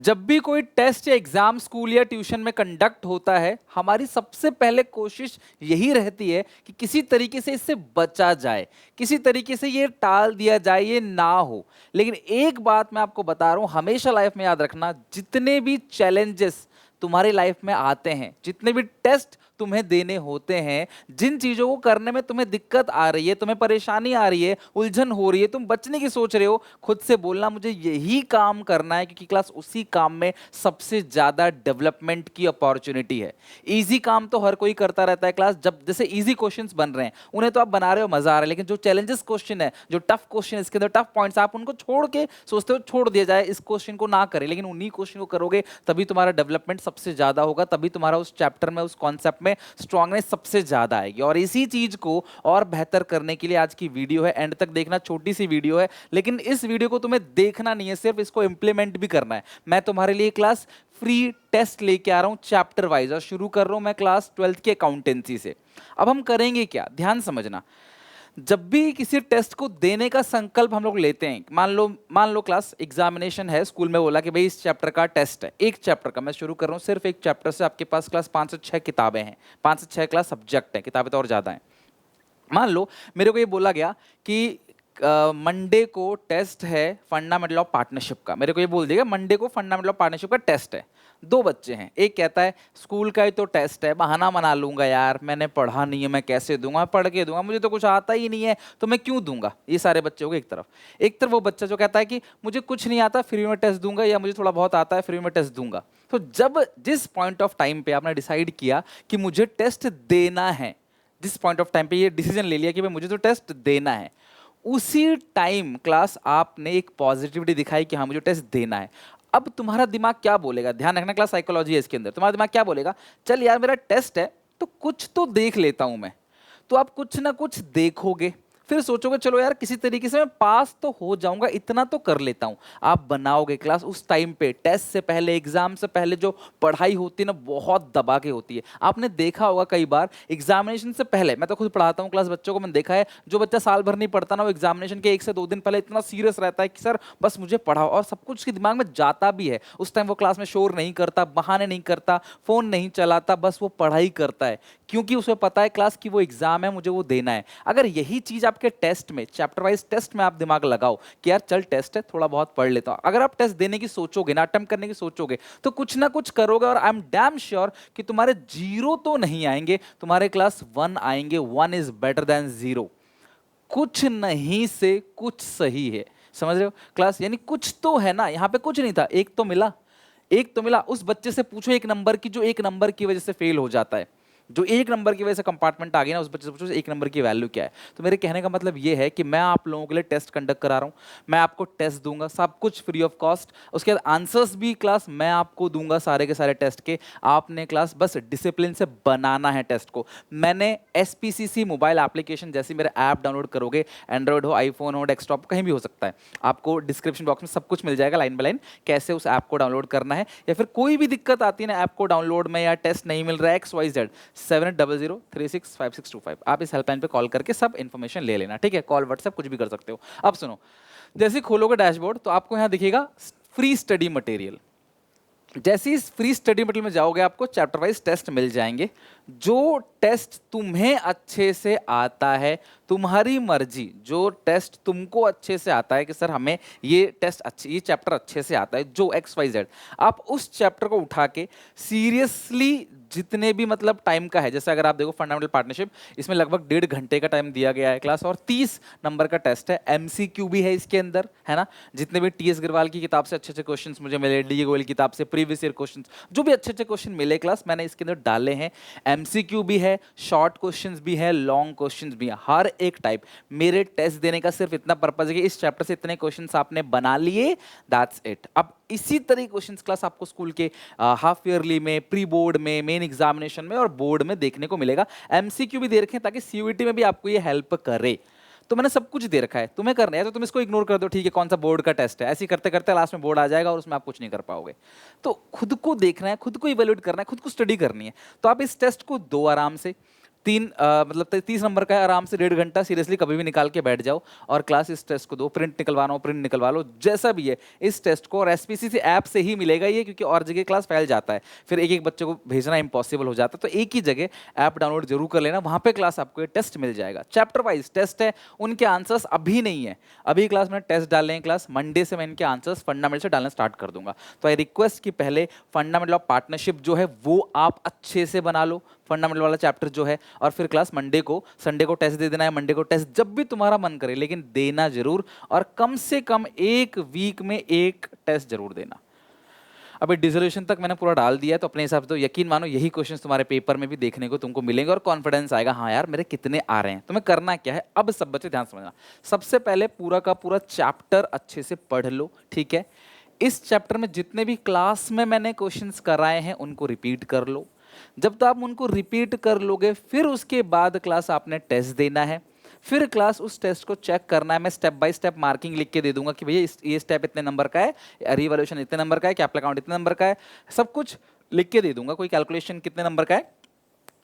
जब भी कोई टेस्ट या एग्जाम स्कूल या ट्यूशन में कंडक्ट होता है, हमारी सबसे पहले कोशिश यही रहती है कि किसी तरीके से इससे बचा जाए, किसी तरीके से ये टाल दिया जाए, ये ना हो। लेकिन एक बात मैं आपको बता रहा हूं, हमेशा लाइफ में याद रखना, जितने भी चैलेंजेस तुम्हारी लाइफ में आते हैं, जितने भी टेस्ट तुम्हें देने होते हैं, जिन चीजों को करने में तुम्हें दिक्कत आ रही है, तुम्हें परेशानी आ रही है, उलझन हो रही है, तुम बचने की सोच रहे हो, खुद से बोलना मुझे यही काम करना है, क्योंकि क्लास उसी काम में सबसे ज्यादा डेवलपमेंट की अपॉर्चुनिटी है। इजी काम तो हर कोई करता रहता है क्लास, जब जैसे इजी क्वेश्चंस बन रहे हैं उन्हें तो आप बना रहे हो, मजा आ रहा है, लेकिन जो चैलेंजेस क्वेश्चन है, जो टफ क्वेश्चन है, इसके अंदर टफ पॉइंट्स, आप उनको छोड़ के सोचते हो छोड़ दिया जाए, इस क्वेश्चन को ना करें, लेकिन उन्हीं क्वेश्चन को करोगे तभी तुम्हारा डेवलपमेंट सबसे ज्यादा होगा, तभी तुम्हारा उस चैप्टर में, उस कॉन्सेप्ट में स्ट्रांगनेस सबसे ज्यादा आएगी। और इसी चीज को और बेहतर करने के लिए आज की वीडियो है, एंड तक देखना, छोटी सी वीडियो है, लेकिन इस वीडियो को तुम्हें देखना नहीं है, सिर्फ इसको इंप्लीमेंट भी करना है। मैं तुम्हारे लिए क्लास फ्री टेस्ट लेके आ रहा हूं चैप्टर वाइज, और शुरू कर रहा हूं मैं क्लास 12th की अकाउंटेंसी से। अब हम करेंगे क्या, ध्यान समझना। जब भी किसी टेस्ट को देने का संकल्प हम लोग लेते हैं, मान लो क्लास एग्जामिनेशन है, स्कूल में बोला कि भाई इस चैप्टर का टेस्ट है, एक चैप्टर का मैं शुरू कर रहा हूँ, सिर्फ एक चैप्टर से। आपके पास क्लास 5 से 6 किताबें हैं, 5 से 6 क्लास सब्जेक्ट है, किताबें तो और ज्यादा हैं। मान लो मेरे को ये बोला गया कि मंडे को टेस्ट है फंडामेंटल ऑफ पार्टनरशिप का, मेरे को ये बोल दिया मंडे को फंडामेंटल ऑफ पार्टनरशिप का टेस्ट है। दो बच्चे हैं, एक कहता है स्कूल का ही तो टेस्ट है, बहाना बना लूंगा यार, मैंने पढ़ा नहीं है, मैं कैसे दूंगा, पढ़ के दूंगा, मुझे तो कुछ आता ही नहीं है, तो मैं क्यों दूंगा। ये सारे बच्चे हो गए एक तरफ। एक तरफ वो बच्चा जो कहता है कि मुझे कुछ नहीं आता, फ्री में टेस्ट दूंगा, या मुझे थोड़ा बहुत आता है, फ्री में टेस्ट दूंगा। तो जब जिस पॉइंट ऑफ टाइम पे आपने डिसाइड किया कि मुझे टेस्ट देना है, जिस पॉइंट ऑफ टाइम पे ये डिसीजन ले लिया कि भाई मुझे तो टेस्ट देना है, उसी टाइम क्लास आपने एक पॉजिटिविटी दिखाई कि हाँ मुझे टेस्ट देना है। अब तुम्हारा दिमाग क्या बोलेगा, ध्यान रखना, क्लास साइकोलॉजी है इसके अंदर। तुम्हारा दिमाग क्या बोलेगा, चल यार मेरा टेस्ट है तो कुछ तो देख लेता हूं मैं। तो आप कुछ ना कुछ देखोगे, फिर सोचोगे चलो यार किसी तरीके से मैं पास तो हो जाऊंगा, इतना तो कर लेता हूं। आप बनाओगे क्लास उस टाइम पे, टेस्ट से पहले, एग्जाम से पहले जो पढ़ाई होती है ना, बहुत दबा के होती है। आपने देखा होगा कई बार एग्जामिनेशन से पहले, मैं तो खुद पढ़ाता हूँ क्लास, बच्चों को मैंने देखा है, जो बच्चा साल भर नहीं पढ़ता ना, वो एग्जामिनेशन के 1 से 2 दिन पहले इतना सीरियस रहता है कि सर बस मुझे पढ़ाओ, और सब कुछ उसके दिमाग में जाता भी है। उस टाइम वो क्लास में शोर नहीं करता, बहाने नहीं करता, फोन नहीं चलाता, बस वो पढ़ाई करता है, क्योंकि उसे पता है क्लास की वो एग्जाम है, मुझे वो देना है। अगर यही चीज आपके टेस्ट में, चैप्टर वाइज टेस्ट में आप दिमाग लगाओ कि यार चल टेस्ट है, थोड़ा बहुत पढ़ लेता हूं, अगर आप टेस्ट देने की सोचोगे ना, अटेम्प्ट करने की सोचोगे, तो कुछ ना कुछ करोगे, और आई एम डैम श्योर कि तुम्हारे 0 तो नहीं आएंगे, तुम्हारे क्लास 1 आएंगे। 1 इज बेटर देन 0। कुछ नहीं से कुछ सही है, समझ रहे हो क्लास, यानी कुछ तो है ना, यहां पे कुछ नहीं था, एक तो मिला, एक तो मिला। उस बच्चे से पूछो एक नंबर की, जो एक नंबर की वजह से फेल हो जाता है, जो एक नंबर की वजह से कंपार्टमेंट आ गई ना, उस बच्चे से पूछो एक नंबर की वैल्यू क्या है। तो मेरे कहने का मतलब ये है कि मैं आप लोगों के लिए टेस्ट कंडक्ट करा रहा हूं, मैं आपको टेस्ट दूंगा, सब कुछ फ्री ऑफ कॉस्ट। उसके बाद आंसर्स भी क्लास मैं आपको दूंगा सारे के सारे टेस्ट के। आपने क्लास बस डिसिप्लिन से बनाना है टेस्ट को। मैंने SPCC मोबाइल एप्लीकेशन जैसी मेरे ऐप डाउनलोड करोगे, एंड्रॉइड हो, आईफोन हो, डेस्कटॉप, कहीं भी हो सकता है, आपको डिस्क्रिप्शन बॉक्स में सब कुछ मिल जाएगा लाइन बाय लाइन, कैसे उस ऐप को डाउनलोड करना है। या फिर कोई भी दिक्कत आती है ना ऐप को डाउनलोड में, या टेस्ट नहीं मिल रहा है, XYZ 7800365625, आप इस हेल्पलाइन पे कॉल करके सब इन्फॉर्मेशन ले लेना, ठीक है। कॉल, व्हाट्सएप, कुछ भी कर सकते हो। अब सुनो, जैसे ही खोलोगे डैशबोर्ड तो आपको यहां दिखेगा फ्री स्टडी मटेरियल। जैसे ही फ्री स्टडी मटेरियल में जाओगे, आपको चैप्टर वाइज टेस्ट मिल जाएंगे। जो टेस्ट तुम्हें अच्छे से आता है, तुम्हारी मर्जी, जो टेस्ट तुमको अच्छे से आता है कि सर हमें ये टेस्ट अच्छे, ये चैप्टर अच्छे से आता है, जो XYZ, आप उस चैप्टर को उठा के सीरियसली जितने भी मतलब टाइम का है, जैसे अगर आप देखो फंडामेंटल पार्टनरशिप, इसमें लगभग 1.5 घंटे का टाइम दिया गया है क्लास, और 30 नंबर का टेस्ट है, MCQ भी है इसके अंदर, है ना। जितने भी TS अग्रवाल की किताब से अच्छे अच्छे क्वेश्चंस मुझे मिले, DA गोयल की किताब से प्रीवियस ईयर क्वेश्चंस, जो भी अच्छे अच्छे क्वेश्चन मिले क्लास, मैंने इसके अंदर डाले हैं। MCQ भी है, शॉर्ट क्वेश्चंस भी है, लॉन्ग क्वेश्चंस भी है, हर एक टाइप। मेरे टेस्ट देने का सिर्फ इतना पर्पज है कि इस चैप्टर से इतने क्वेश्चंस आपने बना लिए, दैट्स इट। अब इसी तरह क्वेश्चंस क्लास आपको स्कूल के हाफ ईयरली में, प्री बोर्ड में, मेन एग्जामिनेशन में और बोर्ड में देखने को मिलेगा। MCQ भी दे रखे हैं ताकि CUET में भी आपको ये हेल्प करे। तो मैंने सब कुछ दे रखा है, तुम्हें करना है तो तुम इसको इग्नोर कर दो, ठीक है, कौन सा बोर्ड का टेस्ट है, ऐसे ही करते करते लास्ट में बोर्ड आ जाएगा और उसमें आप कुछ नहीं कर पाओगे। तो खुद को देखना है, खुद को इवेल्युएट करना है, खुद को स्टडी करनी है। तो आप इस टेस्ट को दो आराम से। मतलब 30 नंबर का है, आराम से 1.5 घंटा सीरियसली कभी भी निकाल के बैठ जाओ और क्लास इस टेस्ट को दो। प्रिंट निकलवाना हो प्रिंट निकलवा लो, जैसा भी है इस टेस्ट को। और एसपीसीसी ऐप से ही मिलेगा ये, क्योंकि और जगह क्लास फैल जाता है, फिर एक एक बच्चे को भेजना इम्पॉसिबल हो जाता है। तो एक ही जगह ऐप डाउनलोड जरूर कर लेना, वहां पे क्लास आपको ये टेस्ट मिल जाएगा। चैप्टर वाइज टेस्ट है, उनके आंसर्स अभी नहीं है, अभी क्लास में टेस्ट डालने हैं। क्लास मंडे से मैं इनके आंसर्स फंडामेंटल से डालना स्टार्ट कर दूंगा। तो आई रिक्वेस्ट कि पहले फंडामेंटल ऑफ पार्टनरशिप जो है वो आप अच्छे से बना लो, फंडामेंटल वाला चैप्टर जो है, और फिर क्लास मंडे को, संडे को टेस्ट दे देना है, मंडे को टेस्ट, जब भी तुम्हारा मन करे, लेकिन देना जरूर। और कम से कम एक वीक में एक टेस्ट जरूर देना। अभी डिसोल्यूशन तक मैंने पूरा डाल दिया है, तो अपने हिसाब से तो यकीन मानो यही क्वेश्चंस तुम्हारे पेपर में भी देखने को तुमको मिलेंगे और कॉन्फिडेंस आएगा, हाँ यार मेरे कितने आ रहे हैं। तुम्हें करना क्या है, अब सब बच्चे ध्यान समझना, सबसे पहले पूरा का पूरा चैप्टर अच्छे से पढ़ लो, ठीक है। इस चैप्टर में जितने भी क्लास में मैंने क्वेश्चंस कराए हैं उनको रिपीट कर लो। जब तक आप उनको रिपीट कर लोगे, फिर उसके बाद क्लास आपने टेस्ट देना है, फिर क्लास उस टेस्ट को चेक करना है। मैं स्टेप बाय स्टेप मार्किंग लिख के दे दूंगा कि भैया ये स्टेप इतने नंबर का है, रिवॉल्यूशन इतने नंबर का है, कैपिटल अकाउंट इतने नंबर का है, सब कुछ लिख के दे दूंगा। कोई कैलकुलेशन कितने नंबर का है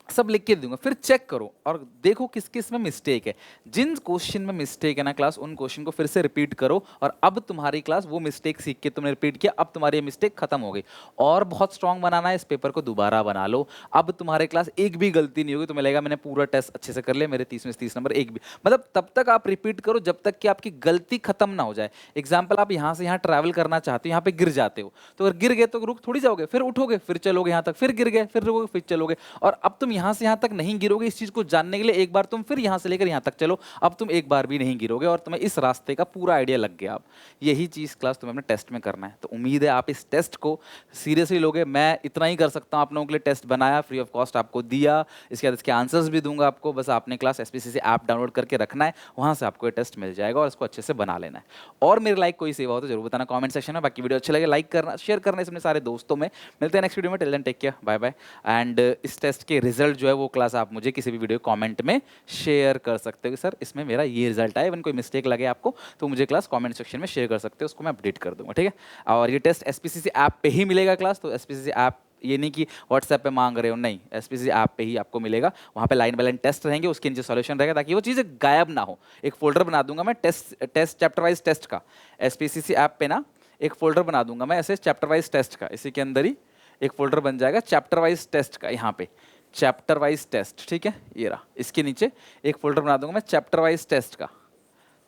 सब लिख के दे दूंगा। फिर चेक करो और देखो किस किस में मिस्टेक है। जिन क्वेश्चन में मिस्टेक है ना क्लास, उन क्वेश्चन को फिर से रिपीट करो। और अब तुम्हारी क्लास वो मिस्टेक सीख के तुमने रिपीट किया, अब तुम्हारी मिस्टेक खत्म हो गई। और बहुत स्ट्रांग बनाना है, इस पेपर को दोबारा बना लो। अब तुम्हारे क्लास एक भी गलती नहीं होगी, तुम्हें लगेगा मैंने पूरा टेस्ट अच्छे से कर लिया, मेरे 30 में से 30 नंबर एक भी, मतलब तब तक आप रिपीट करो जब तक कि आपकी गलती खत्म ना हो जाए। एग्जाम्पल, आप यहाँ से यहाँ ट्रैवल करना चाहते हो, यहाँ पे गिर जाते हो, तो अगर गिर गए तो रुक थोड़ी जाओगे, फिर उठोगे, फिर चलोगे यहाँ तक, फिर गिर गए, फिर रुकोगे, फिर चलोगे। और अब तुम यहाँ से यहाँ तक नहीं गिरोगे, इस चीज को जानने के लिए एक बार तुम फिर यहां से लेकर यहां तक चलो, अब तुम एक बार भी नहीं गिरोगे और तुम्हें इस रास्ते का पूरा आइडिया लग गया। अब यही चीज क्लास तुम्हें अपने टेस्ट में करना है। तो उम्मीद है आप इस टेस्ट को सीरियसली लोगे। मैं इतना ही कर सकता हूं, आप लोगों के लिए टेस्ट बनाया, फ्री ऑफ कॉस्ट आपको दिया, इसके बाद इसके आंसर्स भी दूंगा आपको। बस आपने क्लास एसपीसीसी ऐप डाउनलोड करके रखना है, वहां से आपको ये टेस्ट मिल जाएगा और इसको अच्छे से बना लेना है। और मेरे लाइक कोई सेवा हो तो जरूर बताना कमेंट सेक्शन में। बाकी वीडियो अच्छे लगे लाइक करना, शेयर करना इसमें सारे दोस्तों में। मिलते हैं नेक्स्ट वीडियो में, till then take care, bye bye. And इस टेस्ट के रिजल्ट जो है वो क्लास आप मुझे किसी भी वीडियो कमेंट में शेयर कर सकते हो कि सर इसमें मेरा ये रिजल्ट आया। इवन कोई मिस्टेक लगे आपको तो मुझे क्लास कमेंट सेक्शन में शेयर कर सकते हो, उसको मैं अपडेट कर दूंगा, ठीक है। और ये टेस्ट एसपीसीसी ऐप पे ही मिलेगा क्लास, तो एसपीसीसी ऐप ये नहीं कि व्हाट्सएप पे मांग रहे हो, नहीं, एसपीसीसी ऐप पे ही आपको मिलेगा। वहाँ पे लाइन बाय लाइन टेस्ट रहेंगे, उसके नीचे सॉल्यूशन रहेगा, ताकि वो चीज़ें गायब ना हो। एक फोल्डर बना दूंगा मैं टेस्ट चैप्टर वाइज टेस्ट का, एसपीसीसी ऐप पे ना एक फोल्डर बना दूंगा मैं ऐसे चैप्टर वाइज टेस्ट का, इसी के अंदर ही एक फोल्डर बन जाएगा चैप्टर वाइज टेस्ट का, यहाँ पे चैप्टर वाइज टेस्ट, ठीक है। ये रहा, इसके नीचे एक फोल्डर बना दूंगा मैं चैप्टर वाइज टेस्ट का,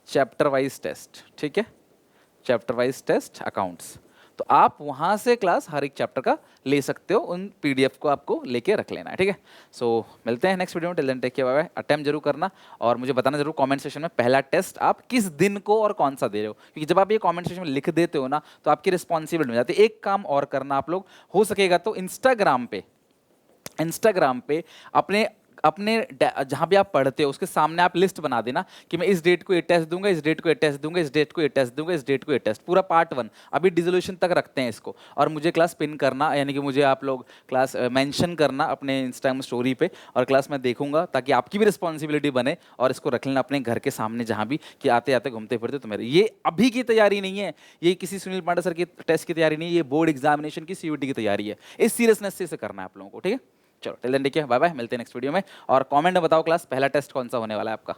चैप्टर वाइज टेस्ट, ठीक है, चैप्टर वाइज टेस्ट अकाउंट्स। तो आप वहां से क्लास हर एक चैप्टर का ले सकते हो, उन पीडीएफ को आपको लेके रख लेना है, ठीक है। सो मिलते हैं नेक्स्ट वीडियो में, till then take care, bye bye. Attempt जरूर करना और मुझे बताना जरूर कमेंट सेक्शन में पहला टेस्ट आप किस दिन को और कौन सा दे रहे हो, क्योंकि जब आप ये कमेंट सेक्शन में लिख देते हो ना तो आपकी रिस्पॉन्सिबिलिटी हो जाती है। एक काम और करना आप लोग, हो सकेगा तो इंस्टाग्राम पे अपने अपने जहां भी आप पढ़ते हो उसके सामने आप लिस्ट बना देना कि मैं इस डेट को ये टेस्ट दूंगा, इस डेट को ये टेस्ट दूंगा, इस डेट को ये टेस्ट दूंगा, इस डेट को ये टेस्ट, पूरा पार्ट 1 अभी डिसोल्यूशन तक रखते हैं इसको। और मुझे क्लास पिन करना, यानी कि मुझे आप लोग क्लास मेंशन करना अपने इंस्टाग्राम स्टोरी पे, और क्लास मैं देखूंगा, ताकि आपकी भी रिस्पॉन्सिबिलिटी बने। और इसको रख लेना अपने घर के सामने जहां भी, कि आते आते घूमते फिरते तो मेरे ये अभी की तैयारी नहीं है, ये किसी सुनील पांडे सर की टेस्ट की तैयारी नहीं है, ये बोर्ड एग्जामिनेशन की सीयूटी की तैयारी है। इस सीरियसनेस से करना है आप लोगों को, ठीक है। चलो till then take care, bye bye, मिलते हैं नेक्स्ट वीडियो में। और कमेंट में बताओ क्लास पहला टेस्ट कौन सा होने वाला है आपका।